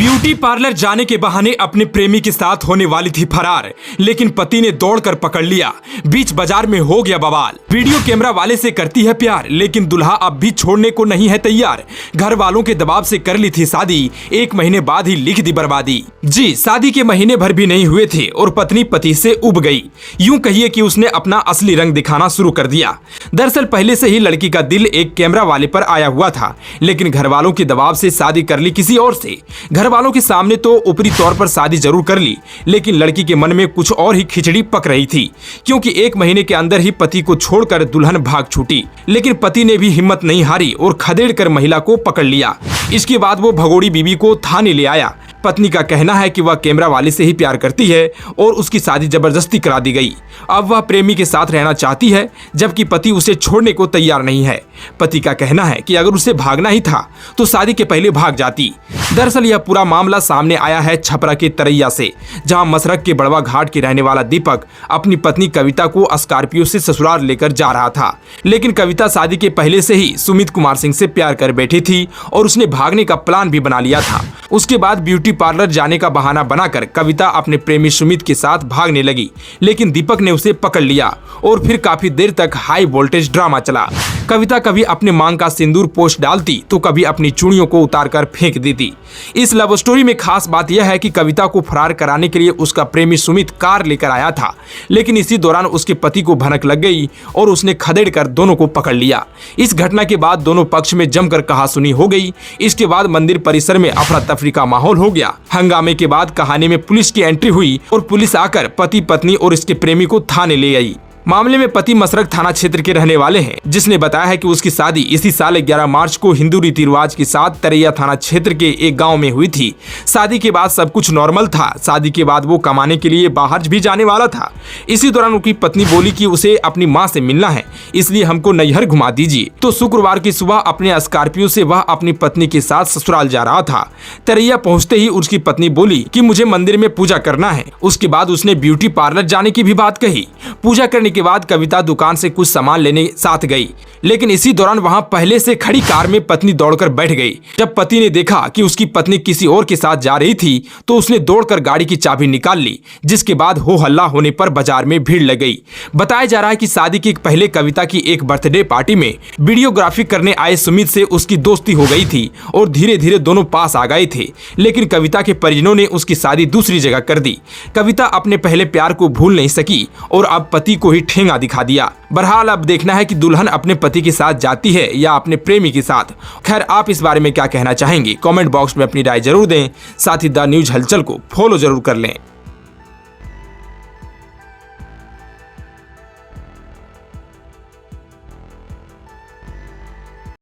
Beauty parlour जाने के बहाने अपने प्रेमी के साथ होने वाली थी फरार, लेकिन पति ने दौड़कर पकड़ लिया। बीच बाजार में हो गया बवाल। वीडियो कैमरा वाले से करती है प्यार, लेकिन दुल्हा अब भी छोड़ने को नहीं है तैयार। घर वालों के दबाव से कर ली थी शादी, 1 महीने बाद ही लिख दी बर्बादी। जी, शादी के महीने भर भी नहीं हुए थे और पत्नी पति से उब गई। यूं कहिए कि उसने अपना असली रंग दिखाना शुरू कर दिया। दरअसल पहले से ही लड़की का दिल एक कैमरा वाले पर आया हुआ था, लेकिन घर वालों के दबाव से शादी कर ली किसी और से। घर वालों के सामने तो ऊपरी तौर पर शादी जरूर कर ली, लेकिन लड़की के मन में कुछ और ही खिचड़ी पक रही थी, क्योंकि 1 महीने के अंदर ही पति को छोड़कर दुल्हन भाग छूटी। लेकिन पति ने भी हिम्मत नहीं हारी और खदेड़ कर महिला को पकड़ लिया। इसके बाद वो भगोड़ी बीवी को थाने ले आया। पत्नी का कहना है कि वह कैमरा वाले से ही प्यार करती है और उसकी शादी जबरदस्ती करा दी गई। अब वह प्रेमी के साथ रहना चाहती है, जबकि पति उसे छोड़ने को तैयार नहीं है। पति का कहना है कि अगर उसे भागना ही था तो शादी के पहले भाग जाती। दरअसल यह पूरा मामला सामने आया है छपरा के तरैया से, जहां मसरक के बड़वा घाट के रहने वाला दीपक अपनी पत्नी कविता को स्कॉर्पियो से ससुराल लेकर जा रहा था। लेकिन कविता शादी के पहले से ही सुमित कुमार सिंह से प्यार कर बैठी थी और उसने भागने का प्लान भी बना लिया था। उसके बाद ब्यूटी पार्लर जाने का बहाना बनाकर कविता अपने प्रेमी सुमित के साथ भागने लगी, लेकिन दीपक ने उसे पकड़ लिया और फिर काफी देर तक हाई वोल्टेज ड्रामा चला। कविता कभी अपने मांग का सिंदूर पोस्ट डालती तो कभी अपनी चूड़ियों को उतारकर फेंक देती। इस लव स्टोरी में खास बात यह है कि कविता को फरार कराने के लिए उसका प्रेमी सुमित कार लेकर आया था, लेकिन इसी दौरान उसके पति को भनक लग गई और उसने खदेड़ कर दोनों को पकड़ लिया। इस घटना के बाद दोनों पक्ष में जमकर कहासुनी हो गई। इसके बाद मंदिर परिसर में अफरा तफरी का माहौल हो गया। हंगामे के बाद कहानी में पुलिस की एंट्री हुई और पुलिस आकर पति पत्नी और इसके प्रेमी को थाने ले आई। मामले में पति मसरक थाना क्षेत्र के रहने वाले हैं, जिसने बताया है कि उसकी शादी इसी साल 11 मार्च को हिंदू रीति रिवाज के साथ तरैया थाना क्षेत्र के एक गांव में हुई थी। शादी के बाद सब कुछ नॉर्मल था। शादी के बाद वो कमाने के लिए बाहर भी जाने वाला था। इसी दौरान उनकी पत्नी बोली कि उसे अपनी माँ से मिलना है, इसलिए हमको नैहर घुमा दीजिए। तो शुक्रवार की सुबह अपने स्कॉर्पियो से वह अपनी पत्नी के साथ ससुराल जा रहा था। तरैया पहुँचते ही उसकी पत्नी बोली कि मुझे मंदिर में पूजा करना है। उसके बाद उसने ब्यूटी पार्लर जाने की भी बात कही। पूजा करने के बाद कविता दुकान से कुछ सामान लेने साथ गई, लेकिन इसी दौरान वहां पहले से खड़ी कार में पत्नी दौड़कर बैठ गई। जब पति ने देखा कि उसकी पत्नी किसी और के साथ जा रही थी तो उसने दौड़कर गाड़ी की चाबी निकाल ली, जिसके बाद हो हल्ला होने पर बाजार में भीड़ लग गई। बताया जा रहा है कि शादी के पहले कविता की एक बर्थडे पार्टी में वीडियोग्राफी करने आए सुमित से उसकी दोस्ती हो गई थी और धीरे धीरे दोनों पास आ गए थे। लेकिन कविता के परिजनों ने उसकी शादी दूसरी जगह कर दी। कविता अपने पहले प्यार को भूल नहीं सकी और अब पति को ही ठेंगा दिखा दिया। बहरहाल अब देखना है कि दुल्हन अपने पति के साथ जाती है या अपने प्रेमी के साथ। खैर, आप इस बारे में क्या कहना चाहेंगे? कमेंट बॉक्स में अपनी राय जरूर दें। साथ ही द न्यूज हलचल को फॉलो जरूर कर लें।